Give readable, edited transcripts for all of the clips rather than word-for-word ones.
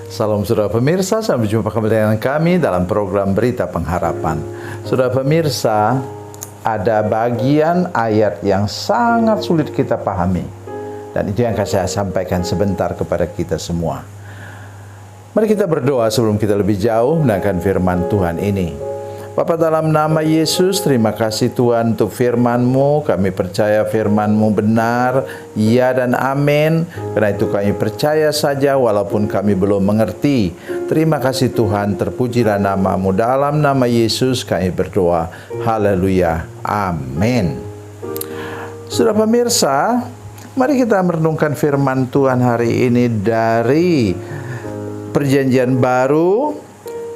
Salam saudara pemirsa, sampai jumpa kembali dengan kami dalam program Berita Pengharapan. Saudara pemirsa, ada bagian ayat yang sangat sulit kita pahami. Dan itu yang akan saya sampaikan sebentar kepada kita semua. Mari kita berdoa sebelum kita lebih jauh mendengarkan firman Tuhan ini. Bapa, dalam nama Yesus, terima kasih Tuhan untuk firman-Mu. Kami percaya firman-Mu benar, ya dan amin. Karena itu kami percaya saja walaupun kami belum mengerti. Terima kasih Tuhan, terpujilah nama-Mu. Dalam nama Yesus kami berdoa. Haleluya. Amin. Saudara pemirsa, mari kita merenungkan firman Tuhan hari ini dari Perjanjian Baru.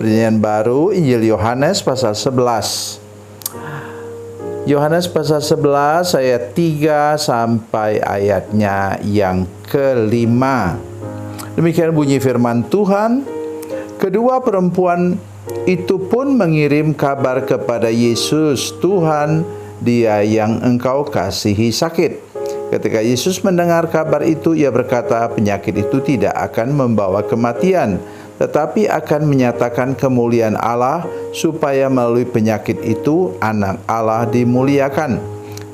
Perjanjian Baru, Injil Yohanes pasal 11. Yohanes pasal 11 ayat 3 sampai ayatnya yang ke-5. Demikian bunyi firman Tuhan. Kedua perempuan itu pun mengirim kabar kepada Yesus, "Tuhan, dia yang engkau kasihi sakit." Ketika Yesus mendengar kabar itu, ia berkata, "Penyakit itu tidak akan membawa kematian, tetapi akan menyatakan kemuliaan Allah, supaya melalui penyakit itu anak Allah dimuliakan."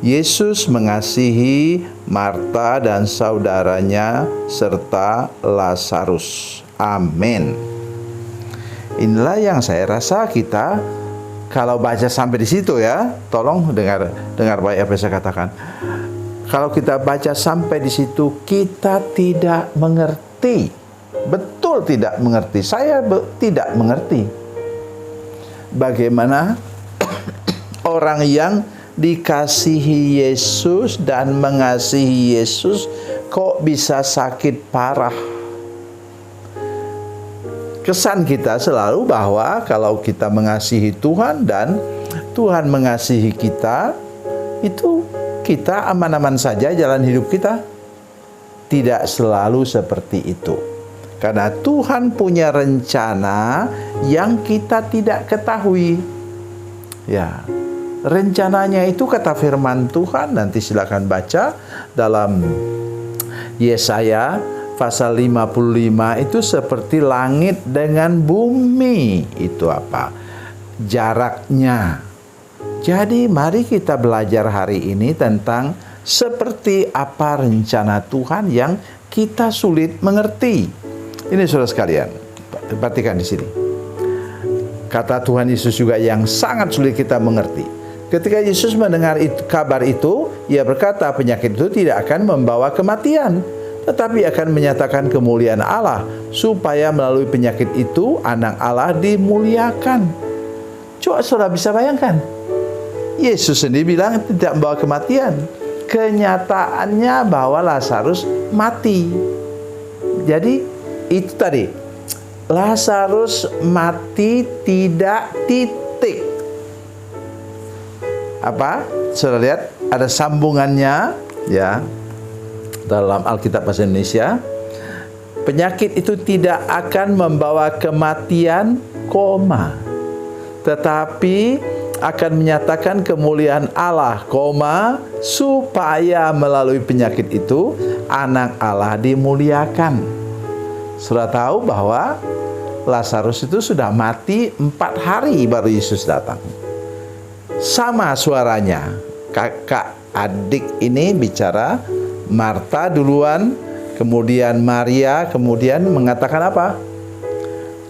Yesus mengasihi Marta dan saudaranya serta Lazarus. Amin. Inilah yang saya rasa kita kalau baca sampai di situ ya, tolong dengar baik apa yang saya katakan. Kalau kita baca sampai di situ, kita tidak mengerti. Betul tidak mengerti. Saya tidak mengerti bagaimana orang yang dikasihi Yesus dan mengasihi Yesus kok bisa sakit parah. Kesan kita selalu bahwa kalau kita mengasihi Tuhan dan Tuhan mengasihi kita, itu kita aman-aman saja jalan hidup kita. Tidak selalu seperti itu. Karena Tuhan punya rencana yang kita tidak ketahui. Ya, rencananya itu kata firman Tuhan, nanti silakan baca dalam Yesaya pasal 55, itu seperti langit dengan bumi. Itu apa? Jaraknya. Jadi mari kita belajar hari ini tentang seperti apa rencana Tuhan yang kita sulit mengerti. Ini saudara sekalian, perhatikan di sini. Kata Tuhan Yesus juga yang sangat sulit kita mengerti. Ketika Yesus mendengar kabar itu, ia berkata, "Penyakit itu tidak akan membawa kematian, tetapi akan menyatakan kemuliaan Allah, supaya melalui penyakit itu anak Allah dimuliakan." Coba saudara bisa bayangkan, Yesus sendiri bilang tidak membawa kematian. Kenyataannya bahwa Lazarus mati. Jadi itu tadi, Lazarus mati tidak titik. Apa? Saudara lihat ada sambungannya ya dalam Alkitab Bahasa Indonesia. Penyakit itu tidak akan membawa kematian, tetapi akan menyatakan kemuliaan Allah, supaya melalui penyakit itu anak Allah dimuliakan. Sudah tahu bahwa Lazarus itu sudah mati 4 hari baru Yesus datang. Sama suaranya, kakak adik ini bicara, Marta duluan, kemudian Maria, kemudian mengatakan apa?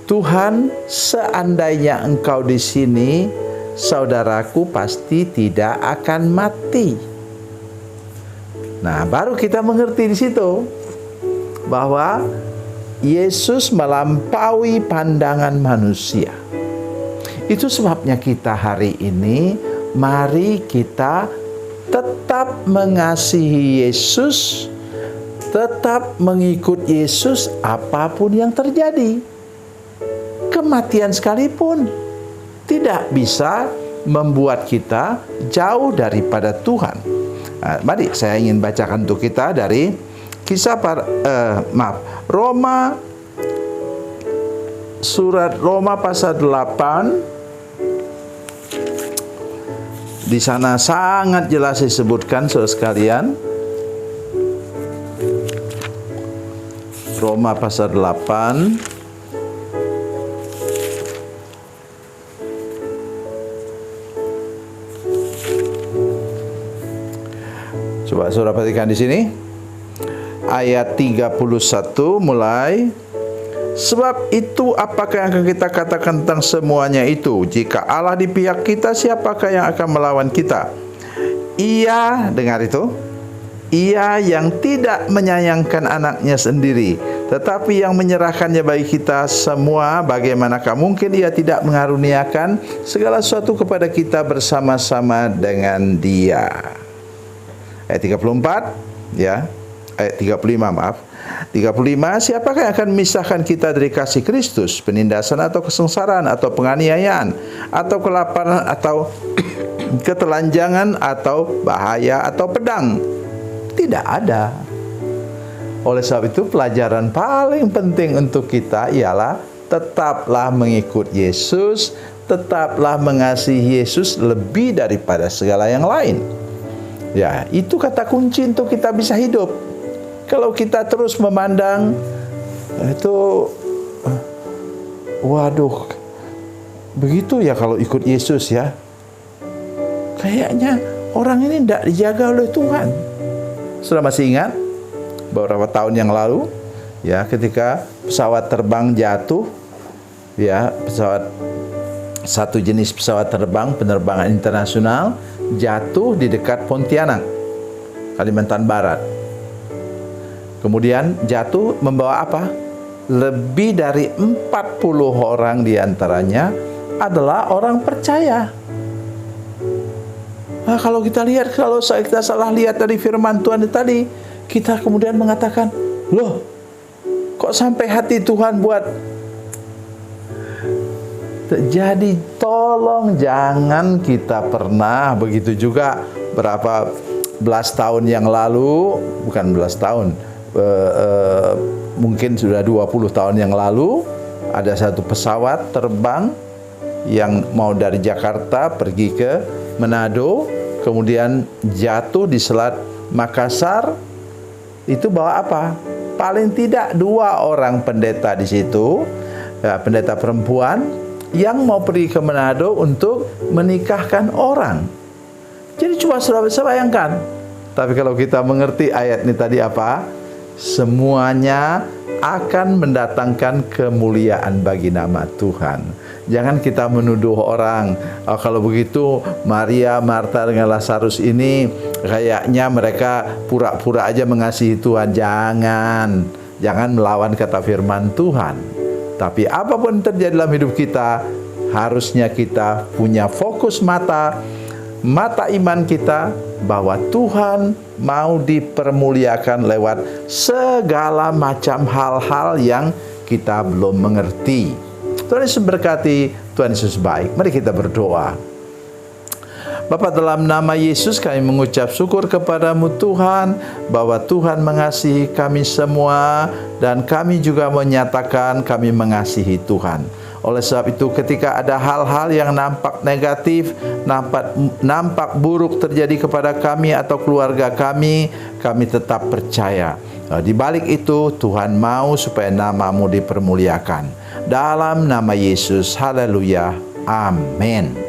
"Tuhan, seandainya engkau di sini, saudaraku pasti tidak akan mati." Nah, baru kita mengerti di situ bahwa Yesus melampaui pandangan manusia. Itu sebabnya kita hari ini, mari kita tetap mengasihi Yesus, tetap mengikut Yesus apapun yang terjadi. Kematian sekalipun tidak bisa membuat kita jauh daripada Tuhan. Nah, mari saya ingin bacakan untuk kita dari surat Roma pasal 8. Di sana sangat jelas disebutkan saudara sekalian. Roma pasal 8 Coba saudara perhatikan di sini. Ayat 31 mulai. Sebab itu apakah yang akan kita katakan tentang semuanya itu? Jika Allah di pihak kita, siapakah yang akan melawan kita? Ia, dengar itu, Ia yang tidak menyayangkan anaknya sendiri, tetapi yang menyerahkannya bagi kita semua, bagaimanakah mungkin Ia tidak mengaruniakan segala sesuatu kepada kita bersama-sama dengan Dia? Ayat 34, ya. Ayat 35, maaf. 35, siapakah yang akan memisahkan kita dari kasih Kristus? Penindasan atau kesengsaraan atau penganiayaan atau kelaparan atau ketelanjangan atau bahaya atau pedang? Tidak ada. Oleh sebab itu pelajaran paling penting untuk kita ialah tetaplah mengikut Yesus, tetaplah mengasihi Yesus lebih daripada segala yang lain. Ya, itu kata kunci untuk kita bisa hidup. Kalau kita terus memandang itu, waduh, begitu ya kalau ikut Yesus ya, kayaknya orang ini tidak dijaga oleh Tuhan. Sudah masih ingat beberapa tahun yang lalu, ya, ketika pesawat terbang jatuh, ya, satu jenis pesawat terbang penerbangan internasional jatuh di dekat Pontianak, Kalimantan Barat. Kemudian jatuh membawa apa? Lebih dari 40 orang diantaranya adalah orang percaya. Nah, kalau kita lihat, kalau kita salah lihat dari firman Tuhan tadi, kita kemudian mengatakan, loh, kok sampai hati Tuhan buat? Jadi tolong jangan kita pernah, begitu juga berapa belas tahun yang lalu, bukan belas tahun, mungkin sudah 20 tahun yang lalu, ada satu pesawat terbang yang mau dari Jakarta pergi ke Manado, kemudian jatuh di Selat Makassar. Itu bawa apa? Paling tidak 2 orang pendeta di situ, ya, pendeta perempuan yang mau pergi ke Manado untuk menikahkan orang. Jadi coba saudara bayangkan. Tapi kalau kita mengerti ayat ini tadi apa? Semuanya akan mendatangkan kemuliaan bagi nama Tuhan. Jangan kita menuduh orang, oh, kalau begitu Maria, Marta dengan Lazarus ini kayaknya mereka pura-pura aja mengasihi Tuhan. Jangan melawan kata firman Tuhan. Tapi apapun yang terjadi dalam hidup kita, harusnya kita punya fokus mata iman kita bahwa Tuhan mau dipermuliakan lewat segala macam hal-hal yang kita belum mengerti. Tuhan Yesus berkati, Tuhan Yesus baik. Mari kita berdoa. Bapa, dalam nama Yesus kami mengucap syukur kepadamu Tuhan, bahwa Tuhan mengasihi kami semua dan kami juga menyatakan kami mengasihi Tuhan. Oleh sebab itu ketika ada hal-hal yang nampak negatif, nampak buruk terjadi kepada kami atau keluarga kami tetap percaya. Di balik itu Tuhan mau supaya namamu dipermuliakan. Dalam nama Yesus, haleluya, amin.